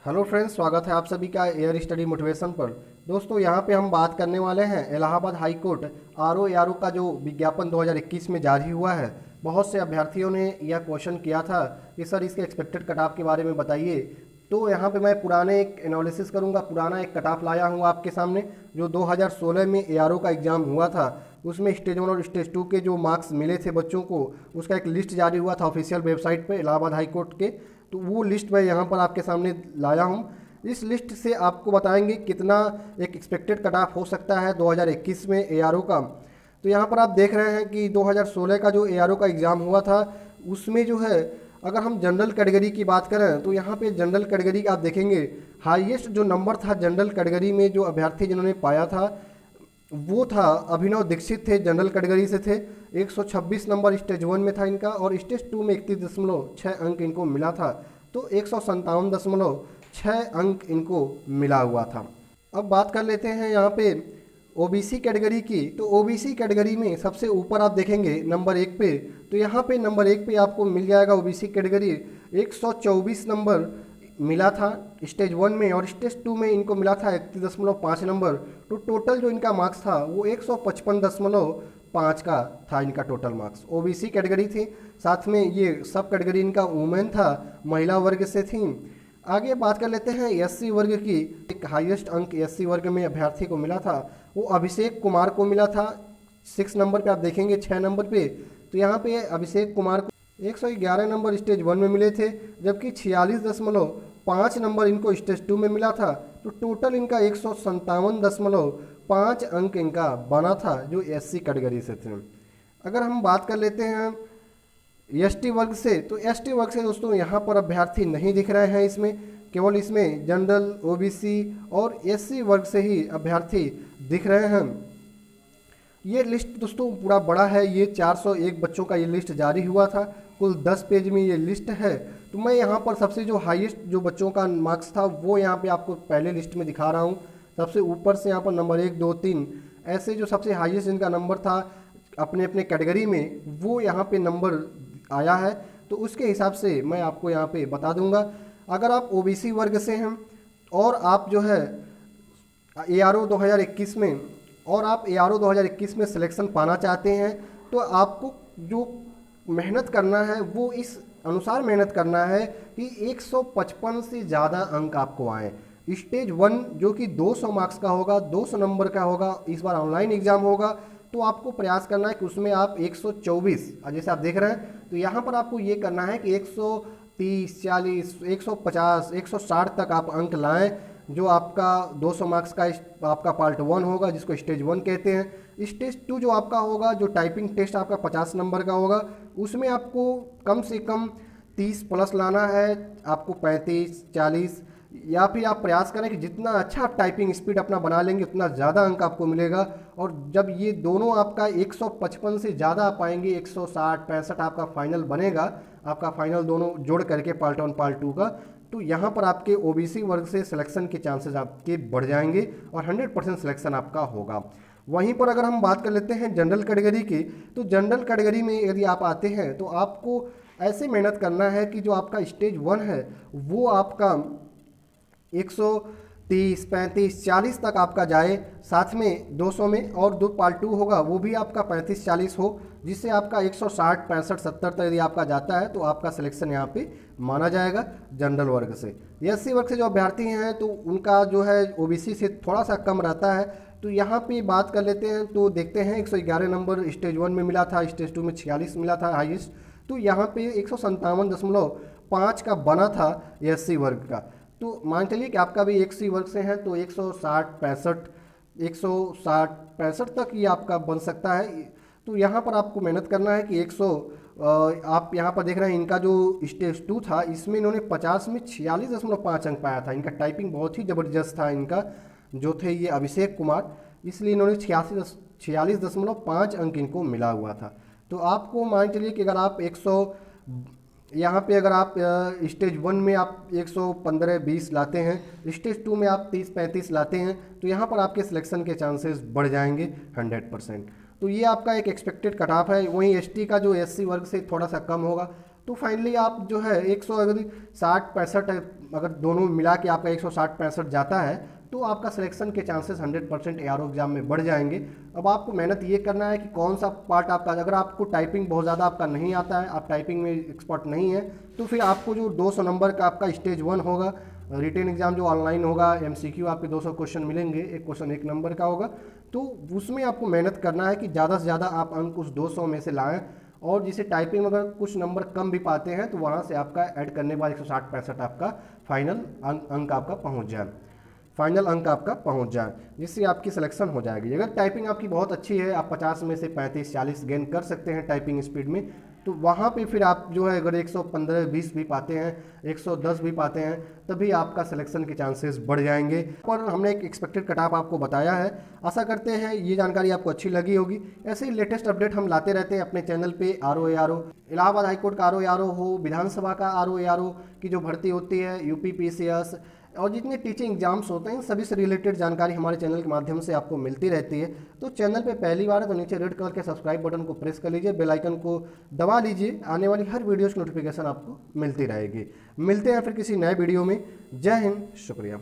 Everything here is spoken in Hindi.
हेलो फ्रेंड्स, स्वागत है आप सभी का एयर स्टडी मोटिवेशन पर। दोस्तों, यहाँ पे हम बात करने वाले हैं Allahabad high court R O का जो विज्ञापन 2021 में जारी हुआ है। बहुत से अभ्यर्थियों ने यह क्वेश्चन किया था कि सर इसके एक्सपेक्टेड कट ऑफ के बारे में बताइए। तो यहाँ पे मैं पुराने एक एनालिसिस करूँगा, पुराना एक कट ऑफ लाया हूँ आपके सामने जो 2016 में ARO का एग्ज़ाम हुआ था। उसमें स्टेज 1 और स्टेज 2 के जो मार्क्स मिले थे बच्चों को, उसका एक लिस्ट जारी हुआ था ऑफिशियल वेबसाइट पे इलाहाबाद हाई कोर्ट के। तो वो लिस्ट मैं यहाँ पर आपके सामने लाया हूँ। इस लिस्ट से आपको बताएंगे कितना एक एक्सपेक्टेड कट ऑफ हो सकता है 2021 में ARO का। तो यहाँ पर आप देख रहे हैं कि 2016 का जो ARO का एग्ज़ाम हुआ था उसमें जो है, अगर हम जनरल कैटेगरी की बात करें तो यहाँ पे जनरल कैटेगरी आप देखेंगे हाईएस्ट जो नंबर था जनरल कैटेगरी में, जो अभ्यर्थी जिन्होंने पाया था वो था अभिनव दीक्षित थे, जनरल कैटेगरी से थे। 126 नंबर स्टेज 1 में था इनका, और स्टेज 2 में 31.6 अंक इनको मिला था। तो 157.6 अंक इनको मिला हुआ था। अब बात कर लेते हैं यहाँ पे ओबीसी कैटेगरी की। तो ओबीसी कैटेगरी में सबसे ऊपर आप देखेंगे नंबर 1 पे, तो यहाँ पे नंबर 1 पे आपको मिल जाएगा ओबीसी कैटेगरी 124 नंबर मिला था स्टेज 1 में, और स्टेज 2 में इनको मिला था 31.5 नंबर। तो टोटल जो इनका मार्क्स था वो 155.5 का था इनका टोटल मार्क्स। ओबीसी कैटेगरी थी, साथ में ये सब कैटेगरी इनका वुमेन था, महिला वर्ग से थी। आगे बात कर लेते हैं एससी वर्ग की। एक हाईएस्ट अंक एससी वर्ग में अभ्यर्थी को मिला था, वो अभिषेक कुमार को मिला था 6 नंबर पे। आप देखेंगे 6 नंबर पे, तो यहाँ पे अभिषेक कुमार को 111 नंबर स्टेज 1 में मिले थे, जबकि 46.5 नंबर इनको स्टेज 2 में मिला था। तो टोटल इनका 157.5 अंक इनका बना था जो एससी कैटेगरी से थे। अगर हम बात कर लेते हैं एसटी वर्ग से, तो एसटी वर्ग से दोस्तों यहाँ पर अभ्यर्थी नहीं दिख रहे हैं इसमें, केवल इसमें जनरल, ओबीसी और एससी वर्ग से ही अभ्यर्थी दिख रहे हैं। ये लिस्ट दोस्तों पूरा बड़ा है, ये 401 बच्चों का ये लिस्ट जारी हुआ था, कुल 10 पेज में ये लिस्ट है। तो मैं यहाँ पर सबसे जो हाईएस्ट जो बच्चों का मार्क्स था वो यहाँ पे आपको पहले लिस्ट में दिखा रहा हूँ। सबसे ऊपर से यहाँ पर नंबर 1, 2, 3 ऐसे जो सबसे हाईएस्ट इनका नंबर था अपने अपने कैटेगरी में, वो यहाँ पे नंबर आया है। तो उसके हिसाब से मैं आपको यहाँ पे बता दूंगा। अगर आप ओबीसी वर्ग से हैं और आप जो है ARO 2021 में, और आप ARO 2021 में सिलेक्शन पाना चाहते हैं, तो आपको जो मेहनत करना है वो इस अनुसार मेहनत करना है कि 155 से ज़्यादा अंक आपको आए। स्टेज 1 जो कि 200 मार्क्स का होगा, 200 नंबर का होगा, इस बार ऑनलाइन एग्ज़ाम होगा, तो आपको प्रयास करना है कि उसमें आप 124, जैसे आप देख रहे हैं, तो यहाँ पर आपको ये करना है कि 130, 40, 150, 160 तक आप अंक लाएं। जो आपका 200 मार्क्स का आपका पार्ट 1 होगा, जिसको स्टेज 1 कहते हैं। स्टेज 2 जो आपका होगा, जो टाइपिंग टेस्ट आपका 50 नंबर का होगा, उसमें आपको कम से कम 30 प्लस लाना है, आपको 35, 40, या फिर आप प्रयास करें कि जितना अच्छा आप टाइपिंग स्पीड अपना बना लेंगे उतना ज़्यादा अंक आपको मिलेगा। और जब ये दोनों आपका 155 से ज़्यादा आ पाएंगे, 160, 65 आपका फाइनल बनेगा, आपका फाइनल दोनों जोड़ करके पार्ट 1 पार्ट 2 का, तो यहाँ पर आपके ओबीसी वर्ग से सिलेक्शन के चांसेस आपके बढ़ जाएंगे और 100% सिलेक्शन आपका होगा। वहीं पर अगर हम बात कर लेते हैं जनरल कैटेगरी की, तो जनरल कैटेगरी में यदि आप आते हैं तो आपको ऐसे मेहनत करना है कि जो आपका स्टेज 1 है वो आपका 130, 35, 40 तक आपका जाए, साथ में 200 में और 2 पार्ट 2 होगा वो भी आपका 35, 40 हो, जिससे आपका 160, 65, 70 तक यदि आपका जाता है तो आपका सिलेक्शन यहाँ पे माना जाएगा जनरल वर्ग से। एससी वर्ग से जो अभ्यर्थी हैं तो उनका जो है ओबीसी से थोड़ा सा कम रहता है। तो यहाँ पे बात कर लेते हैं, तो देखते हैं 111 नंबर स्टेज 1 में मिला था, स्टेज 2 में 46 मिला था हाईएस्ट। तो यहाँ पे 157.5 का बना था एससी वर्ग का। तो मान चलिए कि आपका भी एससी वर्ग से है, तो 160, 65 तक ही आपका बन सकता है। तो यहाँ पर आपको मेहनत करना है कि 100, आप यहाँ पर देख रहे हैं इनका जो स्टेज 2 था इसमें इन्होंने 50 में 46.5 अंक पाया था। इनका टाइपिंग बहुत ही ज़बरदस्त था, इनका जो थे ये अभिषेक कुमार, इसलिए इन्होंने 46.5 अंक इनको मिला हुआ था। तो आपको मान चलिए कि अगर आप 100, यहाँ पे अगर आप स्टेज 1 में आप 115, 20 लाते हैं, स्टेज 2 में आप 30, 35 लाते हैं, तो यहाँ पर आपके सिलेक्शन के चांसेस बढ़ जाएंगे 100%। तो ये आपका एक एक्सपेक्टेड कट ऑफ है। वहीं एसटी का जो एससी वर्ग से थोड़ा सा कम होगा। तो फाइनली आप जो है 100 अगर 60, 65 अगर दोनों मिला के आपका 160-65 जाता है तो आपका सिलेक्शन के चांसेस 100% एआरओ एग्जाम में बढ़ जाएंगे। अब आपको मेहनत ये करना है कि कौन सा पार्ट आपका, अगर आपको टाइपिंग बहुत ज़्यादा आपका नहीं आता है, आप टाइपिंग में एक्सपर्ट नहीं है, तो फिर आपको जो 200 नंबर का आपका स्टेज 1 होगा, रिटेन एग्जाम जो ऑनलाइन होगा, एमसीक्यू आपके 200 क्वेश्चन मिलेंगे, एक क्वेश्चन 1 नंबर का होगा, तो उसमें आपको मेहनत करना है कि ज़्यादा से ज़्यादा आप अंक उस 200 में से लाएँ। और जिसे टाइपिंग में अगर कुछ नंबर कम भी पाते हैं तो वहाँ से आपका ऐड करने के बाद 160-65 आपका फाइनल अंक आपका पहुँच जाए, फाइनल अंक आपका पहुंच जाए, जिससे आपकी सिलेक्शन हो जाएगी। अगर टाइपिंग आपकी बहुत अच्छी है, आप 50 में से 35-40 गेन कर सकते हैं टाइपिंग स्पीड में, तो वहाँ पे फिर आप जो है अगर 115-20 भी पाते हैं, 110 भी पाते हैं, तभी आपका सिलेक्शन के चांसेस बढ़ जाएंगे। और हमने एक एक्सपेक्टेड कट ऑफ आपको बताया है। आशा करते हैं ये जानकारी आपको अच्छी लगी होगी। ऐसे ही लेटेस्ट अपडेट हम लाते रहते हैं अपने चैनल पे। आरओ इलाहाबाद हाईकोर्ट का आरओ हो, विधानसभा का आरओ की जो भर्ती होती है, यूपी पीसीएस और जितने टीचिंग एग्जाम्स होते हैं, सभी से रिलेटेड जानकारी हमारे चैनल के माध्यम से आपको मिलती रहती है। तो चैनल पे पहली बार है तो नीचे रेड कलर के सब्सक्राइब बटन को प्रेस कर लीजिए, बेल आइकन को दबा लीजिए, आने वाली हर वीडियोस की नोटिफिकेशन आपको मिलती रहेगी। मिलते हैं फिर किसी नए वीडियो में। जय हिंद, शुक्रिया।